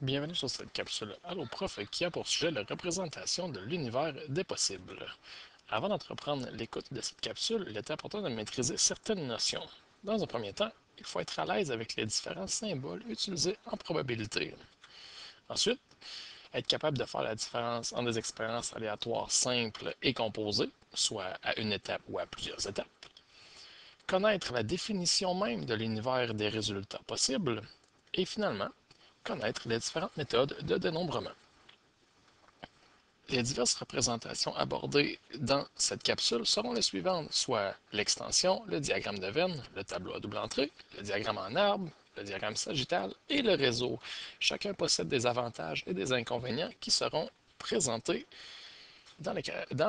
Bienvenue sur cette capsule Allo Prof qui a pour sujet la représentation de l'univers des possibles. Avant d'entreprendre l'écoute de cette capsule, il est important de maîtriser certaines notions. Dans un premier temps, il faut être à l'aise avec les différents symboles utilisés en probabilité. Ensuite, être capable de faire la différence entre des expériences aléatoires simples et composées, soit à une étape ou à plusieurs étapes. Connaître la définition même de l'univers des résultats possibles. Et finalement, connaître les différentes méthodes de dénombrement. Les diverses représentations abordées dans cette capsule seront les suivantes, soit l'extension, le diagramme de Venn, le tableau à double entrée, le diagramme en arbre, le diagramme sagittal et le réseau. Chacun possède des avantages et des inconvénients qui seront présentés dans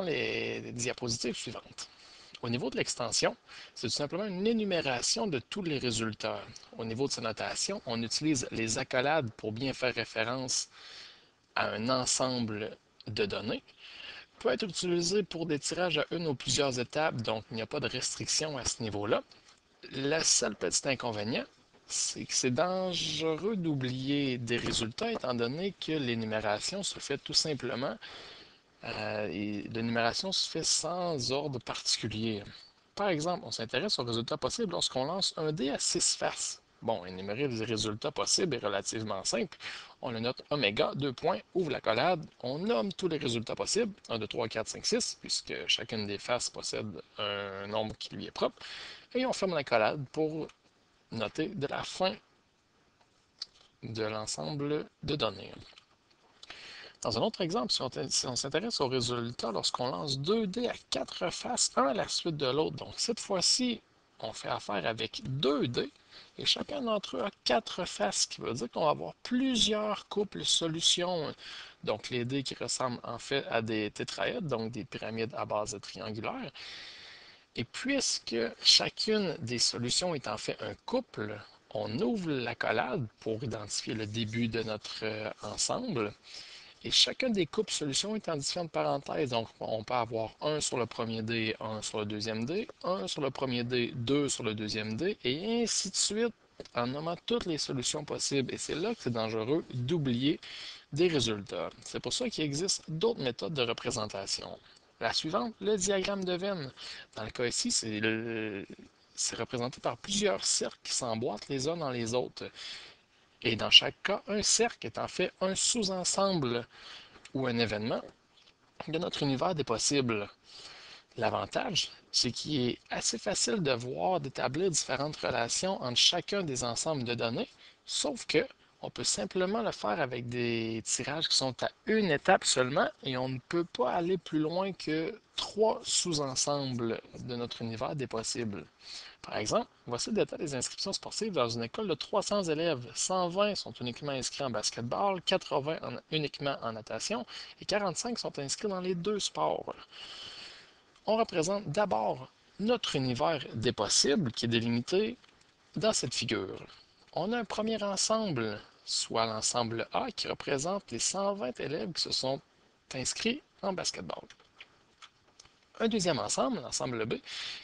les diapositives suivantes. Au niveau de l'extension, c'est tout simplement une énumération de tous les résultats. Au niveau de sa notation, on utilise les accolades pour bien faire référence à un ensemble de données. Peut être utilisé pour des tirages à une ou plusieurs étapes, donc il n'y a pas de restriction à ce niveau-là. Le seul petit inconvénient, c'est que c'est dangereux d'oublier des résultats étant donné que l'énumération se fait tout simplement et l'énumération se fait sans ordre particulier. Par exemple, on s'intéresse aux résultats possibles lorsqu'on lance un dé à 6 faces. Bon, énumérer les résultats possibles est relativement simple. On le note oméga, 2 points, ouvre la collade, on nomme tous les résultats possibles, 1, 2, 3, 4, 5, 6, puisque chacune des faces possède un nombre qui lui est propre, et on ferme la collade pour noter de la fin de l'ensemble de données. Dans un autre exemple, si on s'intéresse aux résultats lorsqu'on lance 2 dés à 4 faces, un à la suite de l'autre, donc cette fois-ci, on fait affaire avec 2 dés et chacun d'entre eux a 4 faces, ce qui veut dire qu'on va avoir plusieurs couples solutions. Donc les dés qui ressemblent en fait à des tétraèdres, donc des pyramides à base triangulaire. Et puisque chacune des solutions est en fait un couple, on ouvre l'accolade pour identifier le début de notre ensemble. Et chacun des couples solutions est en différentes parenthèses. Donc, on peut avoir un sur le premier dé, un sur le deuxième dé, un sur le premier dé, deux sur le deuxième dé, et ainsi de suite, en nommant toutes les solutions possibles. Et c'est là que c'est dangereux d'oublier des résultats. C'est pour ça qu'il existe d'autres méthodes de représentation. La suivante, le diagramme de Venn. Dans le cas ici, c'est représenté par plusieurs cercles qui s'emboîtent les uns dans les autres. Et dans chaque cas, un cercle est en fait un sous-ensemble ou un événement de notre univers des possibles. L'avantage, c'est qu'il est assez facile de voir, d'établir différentes relations entre chacun des ensembles de données, sauf que on peut simplement le faire avec des tirages qui sont à une étape seulement et on ne peut pas aller plus loin que trois sous-ensembles de notre univers des possibles. Par exemple, voici le détail des inscriptions sportives dans une école de 300 élèves. 120 sont uniquement inscrits en basketball, 80 uniquement en natation et 45 sont inscrits dans les deux sports. On représente d'abord notre univers des possibles qui est délimité dans cette figure. On a un premier ensemble, soit l'ensemble A, qui représente les 120 élèves qui se sont inscrits en basketball. Un deuxième ensemble, l'ensemble B,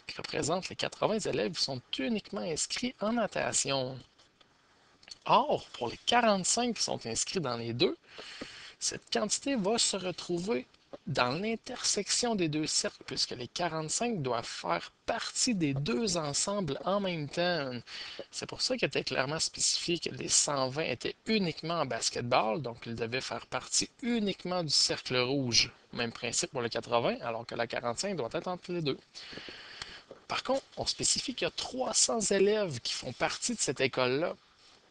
qui représente les 80 élèves qui sont uniquement inscrits en natation. Or, pour les 45 qui sont inscrits dans les deux, cette quantité va se retrouver dans l'intersection des deux cercles, puisque les 45 doivent faire partie des deux ensembles en même temps. C'est pour ça qu'il était clairement spécifié que les 120 étaient uniquement en basketball, donc ils devaient faire partie uniquement du cercle rouge. Même principe pour le 80, alors que la 45 doit être entre les deux. Par contre, on spécifie qu'il y a 300 élèves qui font partie de cette école-là.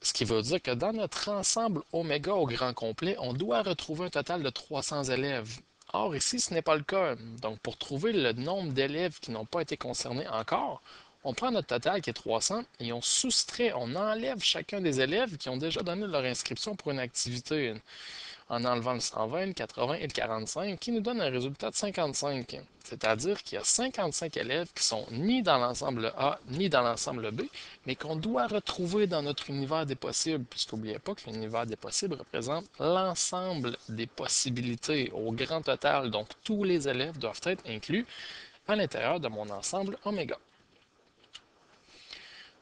Ce qui veut dire que dans notre ensemble oméga au grand complet, on doit retrouver un total de 300 élèves. Or, ici, ce n'est pas le cas. Donc, pour trouver le nombre d'élèves qui n'ont pas été concernés encore, on prend notre total qui est 300 et on soustrait, on enlève chacun des élèves qui ont déjà donné leur inscription pour une activité en enlevant le 120, le 80 et le 45, qui nous donne un résultat de 55. C'est-à-dire qu'il y a 55 élèves qui sont ni dans l'ensemble A ni dans l'ensemble B, mais qu'on doit retrouver dans notre univers des possibles, puisqu'oubliez pas que l'univers des possibles représente l'ensemble des possibilités au grand total, donc tous les élèves doivent être inclus à l'intérieur de mon ensemble oméga.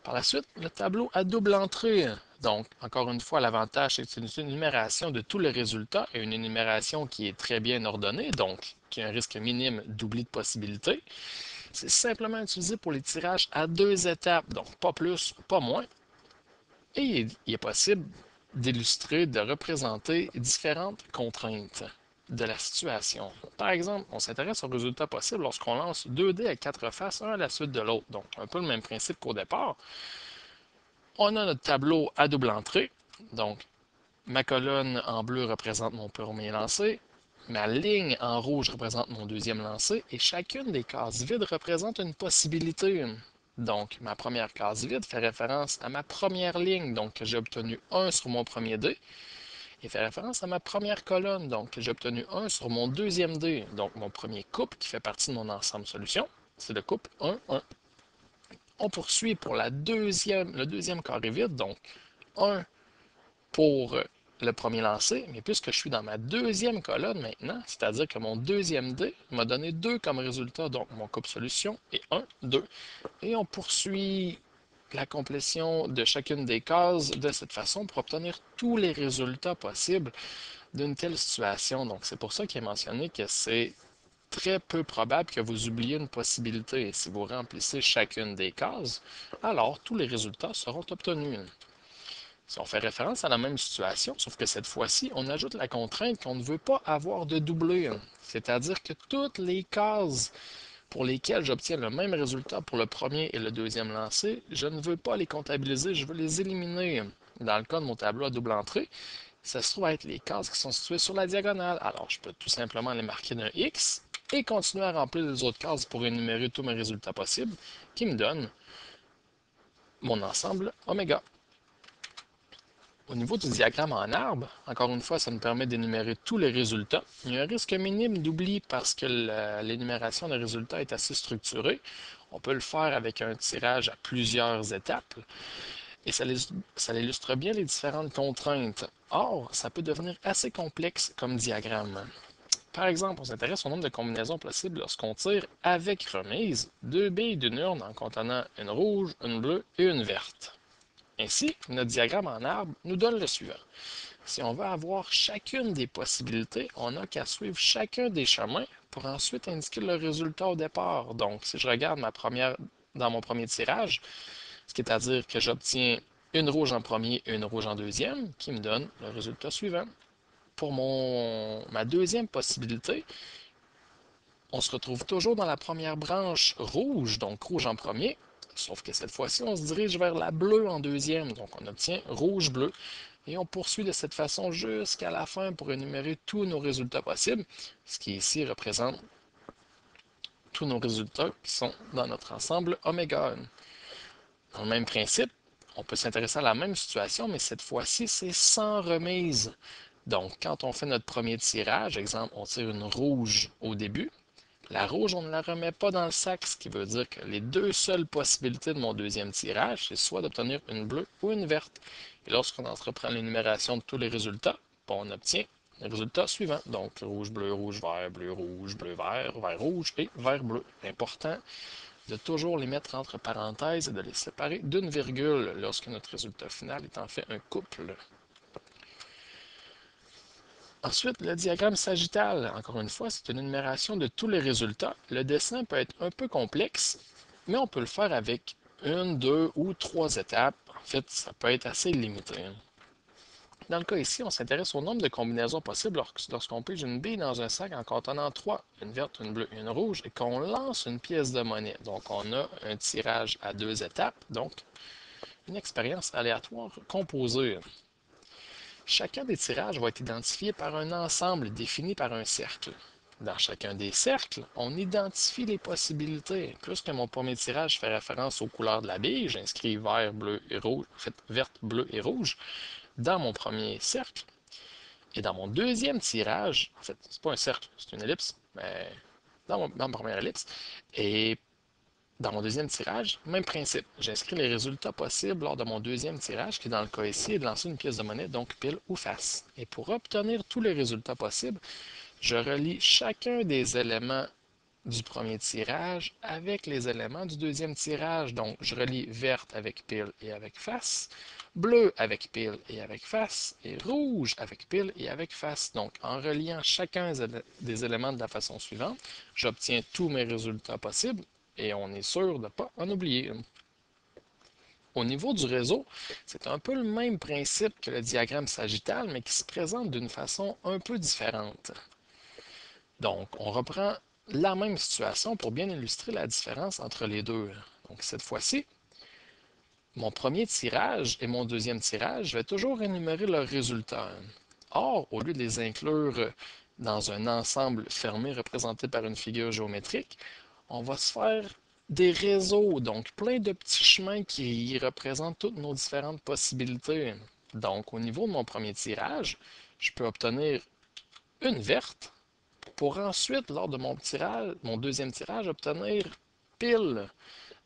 Par la suite, le tableau à double entrée. Donc, encore une fois, l'avantage, c'est que c'est une énumération de tous les résultats et une énumération qui est très bien ordonnée, donc qui a un risque minime d'oubli de possibilités. C'est simplement utilisé pour les tirages à deux étapes, donc pas plus, pas moins. Et il est possible d'illustrer, de représenter différentes contraintes de la situation. Par exemple, on s'intéresse aux résultats possibles lorsqu'on lance 2 dés à 4 faces, un à la suite de l'autre. Donc, un peu le même principe qu'au départ. On a notre tableau à double entrée. Donc, ma colonne en bleu représente mon premier lancé. Ma ligne en rouge représente mon deuxième lancé. Et chacune des cases vides représente une possibilité. Donc, ma première case vide fait référence à ma première ligne, donc que j'ai obtenu 1 sur mon premier dé, et fait référence à ma première colonne, donc que j'ai obtenu 1 sur mon deuxième dé, donc mon premier couple qui fait partie de mon ensemble solution, c'est le couple 1, 1. On poursuit pour le deuxième carré vide, donc 1 pour le premier lancé, mais puisque je suis dans ma deuxième colonne maintenant, c'est-à-dire que mon deuxième dé m'a donné 2 comme résultat, donc mon couple solution est 1, 2. Et on poursuit la complétion de chacune des cases de cette façon pour obtenir tous les résultats possibles d'une telle situation. Donc c'est pour ça qu'il est mentionné que c'est très peu probable que vous oubliez une possibilité. Et si vous remplissez chacune des cases, alors tous les résultats seront obtenus. Si on fait référence à la même situation, sauf que cette fois-ci, on ajoute la contrainte qu'on ne veut pas avoir de doublé. C'est-à-dire que toutes les cases pour lesquelles j'obtiens le même résultat pour le premier et le deuxième lancé, je ne veux pas les comptabiliser, je veux les éliminer. Dans le cas de mon tableau à double entrée, ça se trouve être les cases qui sont situées sur la diagonale. Alors, je peux tout simplement les marquer d'un X et continuer à remplir les autres cases pour énumérer tous mes résultats possibles, qui me donnent mon ensemble oméga. Au niveau du diagramme en arbre, encore une fois, ça nous permet d'énumérer tous les résultats. Il y a un risque minime d'oubli parce que l'énumération des résultats est assez structurée. On peut le faire avec un tirage à plusieurs étapes et ça illustre bien les différentes contraintes. Or, ça peut devenir assez complexe comme diagramme. Par exemple, on s'intéresse au nombre de combinaisons possibles lorsqu'on tire avec remise 2 billes d'une urne en contenant une rouge, une bleue et une verte. Ainsi, notre diagramme en arbre nous donne le suivant. Si on veut avoir chacune des possibilités, on n'a qu'à suivre chacun des chemins pour ensuite indiquer le résultat au départ. Donc, si je regarde dans mon premier tirage, ce qui est à dire que j'obtiens une rouge en premier et une rouge en deuxième, qui me donne le résultat suivant. Pour ma deuxième possibilité, on se retrouve toujours dans la première branche rouge, donc rouge en premier, sauf que cette fois-ci, on se dirige vers la bleue en deuxième, donc on obtient rouge-bleu, et on poursuit de cette façon jusqu'à la fin pour énumérer tous nos résultats possibles, ce qui ici représente tous nos résultats qui sont dans notre ensemble oméga. Dans le même principe, on peut s'intéresser à la même situation, mais cette fois-ci, c'est sans remise. Donc, quand on fait notre premier tirage, exemple, on tire une rouge au début, la rouge, on ne la remet pas dans le sac, ce qui veut dire que les deux seules possibilités de mon deuxième tirage, c'est soit d'obtenir une bleue ou une verte. Et lorsqu'on entreprend l'énumération de tous les résultats, on obtient les résultats suivants. Donc, rouge, vert, bleu, rouge, bleu, vert, rouge et vert, bleu. Important de toujours les mettre entre parenthèses et de les séparer d'une virgule lorsque notre résultat final est en fait un couple. Ensuite, le diagramme sagittal, encore une fois, c'est une énumération de tous les résultats. Le dessin peut être un peu complexe, mais on peut le faire avec une, deux ou trois étapes. En fait, ça peut être assez limité. Dans le cas ici, on s'intéresse au nombre de combinaisons possibles lorsqu'on pige une bille dans un sac en contenant trois, une verte, une bleue et une rouge, et qu'on lance une pièce de monnaie. Donc, on a un tirage à deux étapes, donc une expérience aléatoire composée. Chacun des tirages va être identifié par un ensemble défini par un cercle. Dans chacun des cercles, on identifie les possibilités. Puisque mon premier tirage fait référence aux couleurs de la bille, j'inscris vert, bleu et rouge, en fait, verte, bleu et rouge dans mon premier cercle. Et dans mon deuxième tirage, en fait, c'est pas un cercle, c'est une ellipse, mais dans ma première ellipse, et dans mon deuxième tirage, même principe. J'inscris les résultats possibles lors de mon deuxième tirage, qui dans le cas ici est de lancer une pièce de monnaie, donc pile ou face. Et pour obtenir tous les résultats possibles, je relie chacun des éléments du premier tirage avec les éléments du deuxième tirage. Donc, je relie verte avec pile et avec face, bleu avec pile et avec face, et rouge avec pile et avec face. Donc, en reliant chacun des éléments de la façon suivante, j'obtiens tous mes résultats possibles et on est sûr de ne pas en oublier. Au niveau du réseau, c'est un peu le même principe que le diagramme sagittal, mais qui se présente d'une façon un peu différente. Donc, on reprend la même situation pour bien illustrer la différence entre les deux. Donc, cette fois-ci, mon premier tirage et mon deuxième tirage, je vais toujours énumérer leurs résultats. Or, au lieu de les inclure dans un ensemble fermé représenté par une figure géométrique, on va se faire des réseaux, donc plein de petits chemins qui représentent toutes nos différentes possibilités. Donc, au niveau de mon premier tirage, je peux obtenir une verte pour ensuite, lors de mon deuxième tirage, obtenir pile.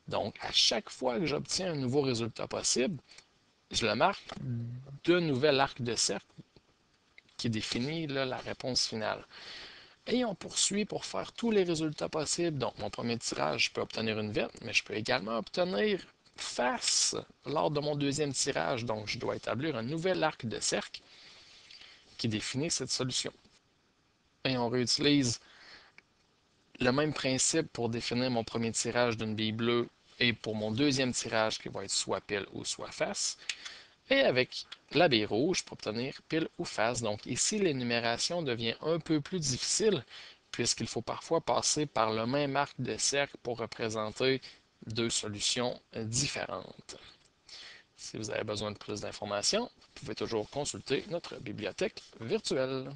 Donc, à chaque fois que j'obtiens un nouveau résultat possible, je le marque d'un nouvel arc de cercle qui définit là, la réponse finale. Et on poursuit pour faire tous les résultats possibles. Donc, mon premier tirage, je peux obtenir une verte, mais je peux également obtenir face lors de mon deuxième tirage. Donc, je dois établir un nouvel arc de cercle qui définit cette solution. Et on réutilise le même principe pour définir mon premier tirage d'une bille bleue et pour mon deuxième tirage qui va être soit pile ou soit face. Et avec la bille rouge pour obtenir pile ou face. Donc ici, l'énumération devient un peu plus difficile puisqu'il faut parfois passer par le même arc de cercle pour représenter deux solutions différentes. Si vous avez besoin de plus d'informations, vous pouvez toujours consulter notre bibliothèque virtuelle.